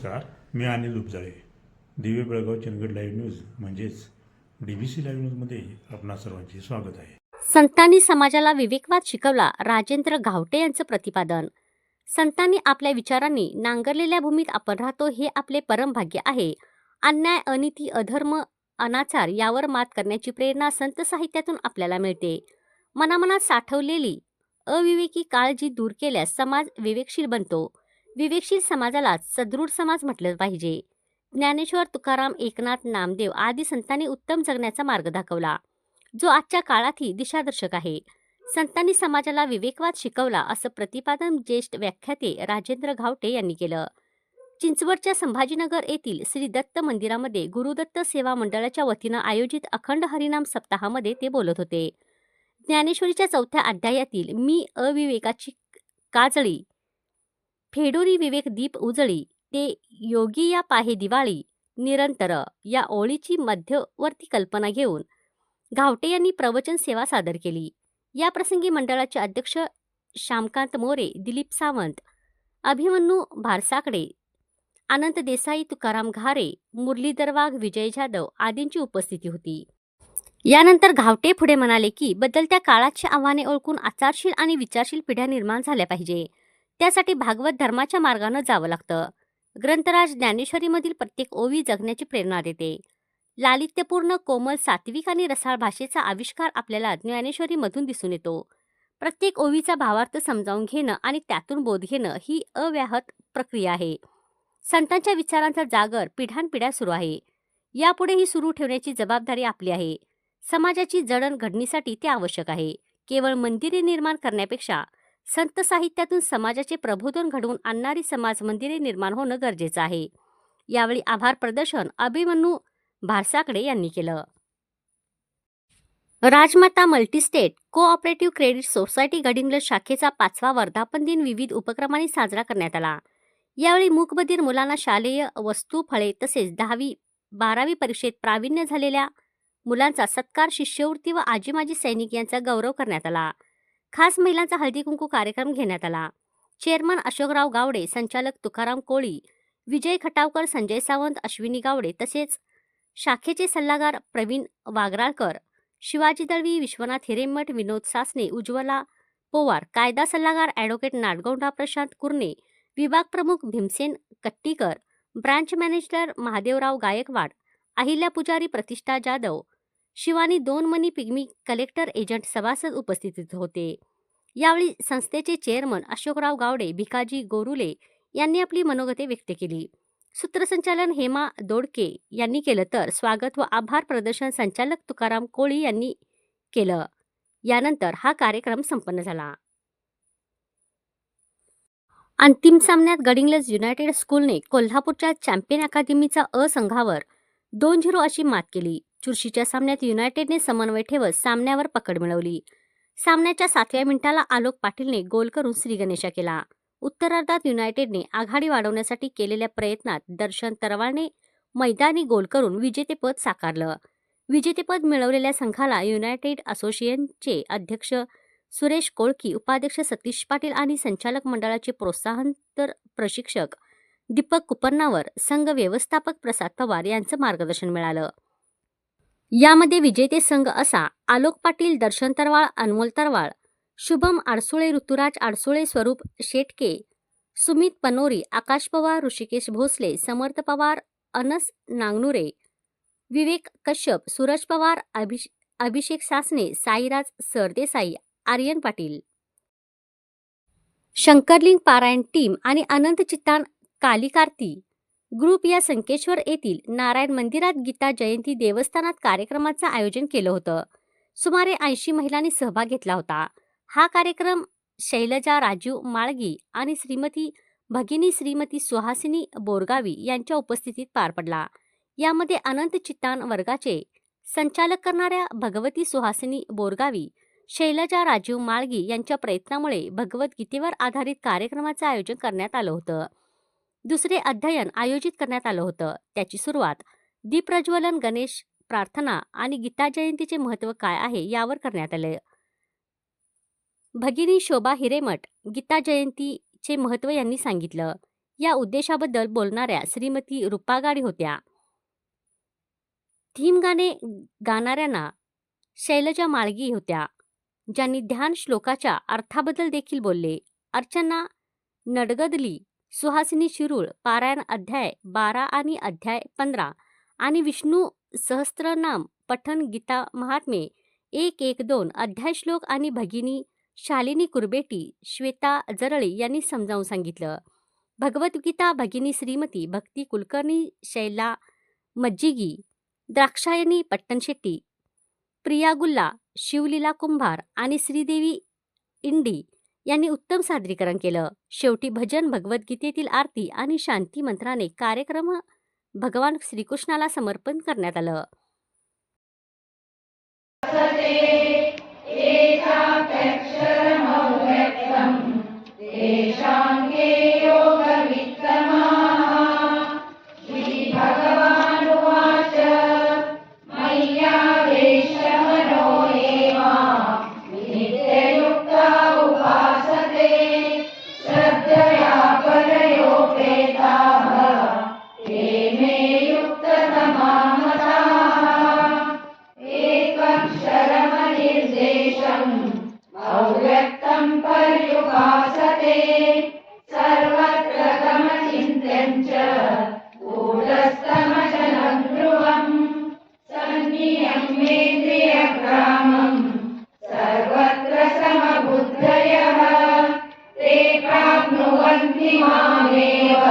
नमस्कार, मी Anil उपजाळे. Divya Belgaum Chandgad live news म्हणजेच DBC live न्यूजमध्ये आपणा सर्वांचे स्वागत आहे. संतांनी समाजाला विवेकवाद शिकवला, राजेंद्र घावटे यांचं प्रतिपादन. संतांनी आपल्या विचारांनी नांगरलेल्या भूमीत आपण राहतो हे आपले परमभाग्य आहे. अन्याय, अनिती, अधर्म, अनाचार यावर मात करण्याची प्रेरणा संत साहित्यातून आपल्याला मिळते. मनामनात साठवलेली अविवेकी काळजी दूर केल्यास समाज विवेकशील बनतो. विवेकशील समाजाला सदृढ समाज म्हटलं पाहिजे. ज्ञानेश्वर, तुकाराम, एकनाथ, नामदेव आदी संतांनी उत्तम जगण्याचा मार्ग दाखवला, जो आजच्या काळातही दिशादर्शक आहे. संतांनी समाजाला विवेकवाद शिकवला असं प्रतिपादन ज्येष्ठ व्याख्याते राजेंद्र घावटे यांनी केलं. चिंचवडच्या संभाजीनगर येथील श्री दत्त मंदिरामध्ये गुरुदत्त सेवा मंडळाच्या वतीनं आयोजित अखंड हरिनाम सप्ताहामध्ये ते बोलत होते. ज्ञानेश्वरीच्या 4थ्या अध्यायातील मी अविवेकाची काजळी, फेडोरी विवेक दीप उजळी, ते योगी या पाहे दिवाळी निरंतर या ओळीची मध्यवर्ती कल्पना घेऊन घावटे यांनी प्रवचन सेवा सादर केली. या प्रसंगी मंडळाचे अध्यक्ष श्यामकांत मोरे, दिलीप सावंत, अभिमन्यू भारसाकडे, अनंत देसाई, तुकाराम घारे, मुरलीधर वाघ, विजय जाधव आदींची उपस्थिती होती. यानंतर घावटे पुढे म्हणाले की बदलत्या काळाची आव्हाने ओळखून आचारशील आणि विचारशील पिढ्या निर्माण झाल्या पाहिजे. त्यासाठी भागवत धर्माच्या मार्गानं जावं लागतं. ग्रंथराज ज्ञानेश्वरीमधील प्रत्येक ओवी जगण्याची प्रेरणा देते. लालित्यपूर्ण, कोमल, सात्विक आणि रसाळ भाषेचा आविष्कार आपल्याला ज्ञानेश्वरीमधून दिसून येतो. प्रत्येक ओवीचा भावार्थ समजावून घेणं आणि त्यातून बोध घेणं ही अव्याहत प्रक्रिया आहे. संतांच्या विचारांचा जागर पिढ्यानपिढ्या सुरू आहे. यापुढेही सुरू ठेवण्याची जबाबदारी आपली आहे. समाजाची जडण घडणीसाठी ते आवश्यक आहे. केवळ मंदिरे निर्माण करण्यापेक्षा संत साहित्यातून समाजाचे प्रबोधन घडवून आणणारी समाज मंदिरे निर्माण होणं गरजेचं आहे. यावेळी आभार प्रदर्शन अभिमन्यू भारसाकडे यांनी केलं. Rajmata multistate cooperative credit society Gadhinglaj शाखेचा 5वा वर्धापन दिन विविध उपक्रमांनी साजरा करण्यात आला. यावेळी मूकबधीर मुलांना शालेय वस्तू, फळे तसेच 10वी-12वी परीक्षेत प्रावीण्य झालेल्या मुलांचा सत्कार, शिष्यवृत्ती व आजी माजी सैनिक यांचा गौरव करण्यात आला. खास महिलांचा हळदी कुंकू कार्यक्रम घेण्यात आला. चेअरमन अशोकराव गावडे, संचालक तुकाराम कोळी, विजय खटावकर, संजय सावंत, अश्विनी गावडे तसेच शाखेचे सल्लागार प्रवीण वागराळकर, शिवाजी दळवी, विश्वनाथ हिरेमठ, विनोद सासने, उज्ज्वला पोवार, कायदा सल्लागार ॲडव्होकेट नाडगौंडा प्रशांत कुर्णे, विभाग प्रमुख Bhimsen Kattikar, branch manager Mahadevrao Gaikwad, Ahilya Pujari, Pratishtha Jadhav, Shivani Donmani, pigmy collector agent सभासद उपस्थित होते. यावेळी संस्थेचे चेअरमन अशोकराव गावडे, भिकाजी गोरुले यांनी आपली मनोगते व्यक्त केली. सूत्रसंचालन हेमा दोडके यांनी केलं तर स्वागत व आभार प्रदर्शन संचालक तुकाराम कोळी यांनी केलं. यानंतर हा कार्यक्रम संपन्न झाला. अंतिम सामन्यात गडिंग्लज युनायटेड स्कूलने कोल्हापूरच्या चॅम्पियन अकादमीचा अ संघावर 2-0 अशी मात केली. चुरशीच्या सामन्यात युनायटेडने समन्वय ठेवत सामन्यावर पकड मिळवली. सामन्याच्या 7व्या मिनिटाला आलोक पाटीलने गोल करून श्रीगणेशा केला. उत्तरार्धात युनायटेडने आघाडी वाढवण्यासाठी केलेल्या प्रयत्नात दर्शन तरवाळने मैदानी गोल करून विजेतेपद साकारलं. विजेतेपद मिळवलेल्या संघाला युनायटेड असोसिएशनचे अध्यक्ष सुरेश कोळकी, उपाध्यक्ष सतीश पाटील आणि संचालक मंडळाचे प्रोत्साहनपर प्रशिक्षक दीपक कुपन्नावर, संघ व्यवस्थापक प्रसाद पवार यांचं मार्गदर्शन मिळालं. यामध्ये विजेते संघ असा आलोक पाटील, दर्शन तरवाळ, अनमोल तरवाळ, शुभम आडसुळे, ऋतुराज आडसुळे, स्वरूप शेटके, सुमित पनोरी, आकाश पवार, ऋषिकेश भोसले, समर्थ पवार, अनस नांगनुरे, विवेक कश्यप, सूरज पवार, अभिषेक सासने, साईराज सरदेसाई, आर्यन पाटील, शंकरलिंग पारायण टीम आणि अनंत चित्तान कालिकार्ती ग्रुप या संकेश्वर येथील नारायण मंदिरात गीता जयंती देवस्थानात कार्यक्रमाचं आयोजन केलं होतं. सुमारे 80 महिलांनी सहभाग घेतला होता. हा कार्यक्रम शैलजा राजीव माळगी आणि भगिनी श्रीमती सुहासिनी बोरगावी यांच्या उपस्थितीत पार पडला. यामध्ये अनंत चित्तान वर्गाचे संचालक करणाऱ्या भगवती सुहासिनी बोरगावी, शैलजा राजीव माळगी यांच्या प्रयत्नामुळे भगवद्गीतेवर आधारित कार्यक्रमाचं आयोजन करण्यात आलं होतं. दुसरे अध्ययन आयोजित करण्यात आलं होतं. त्याची सुरुवात दीपप्रज्वलन, गणेश प्रार्थना आणि गीता जयंतीचे महत्त्व काय आहे यावर करण्यात आले. भगिनी शोभा हिरेमठ गीता जयंतीचे महत्त्व यांनी सांगितलं. या उद्देशाबद्दल बोलणाऱ्या श्रीमती रुपा गाडी होत्या. थीम गाणे गाणाऱ्यांना शैलजा माळगी होत्या, ज्यांनी ध्यान श्लोकाच्या अर्थाबद्दल देखील बोलले. अर्चना नडगदली, सुहासिनी शिरूळ पारायण अध्याय 12 आणि अध्याय 15 आणि विष्णू सहस्त्रनाम पठण गीता महात्मे 1-1-2 अध्याय श्लोक आणि भगिनी शालिनी कुरबेटी, श्वेता जरळी यांनी समजावून सांगितलं. भगवद्गीता भगिनी श्रीमती भक्ती कुलकर्णी, शैला मज्जिगी, द्राक्षायणी पट्टणशेट्टी, प्रिया गुल्ला, शिवलीला कुंभार आणि श्रीदेवी इंडी यांनी उत्तम सादरीकरण केलं. शेवटी भजन, भगवद्गीतेतील आरती आणि शांती मंत्राने कार्यक्रम भगवान श्रीकृष्णाला समर्पण करण्यात आलं. अव्यक्तं पर्युपासते सर्वत्र गमचिन्त्यं च कूटस्थमचलं ध्रुवं सन्नियम्येन्द्रियग्रामं सर्वत्र समबुद्धयः ते प्राप्नुवन्ति मामेव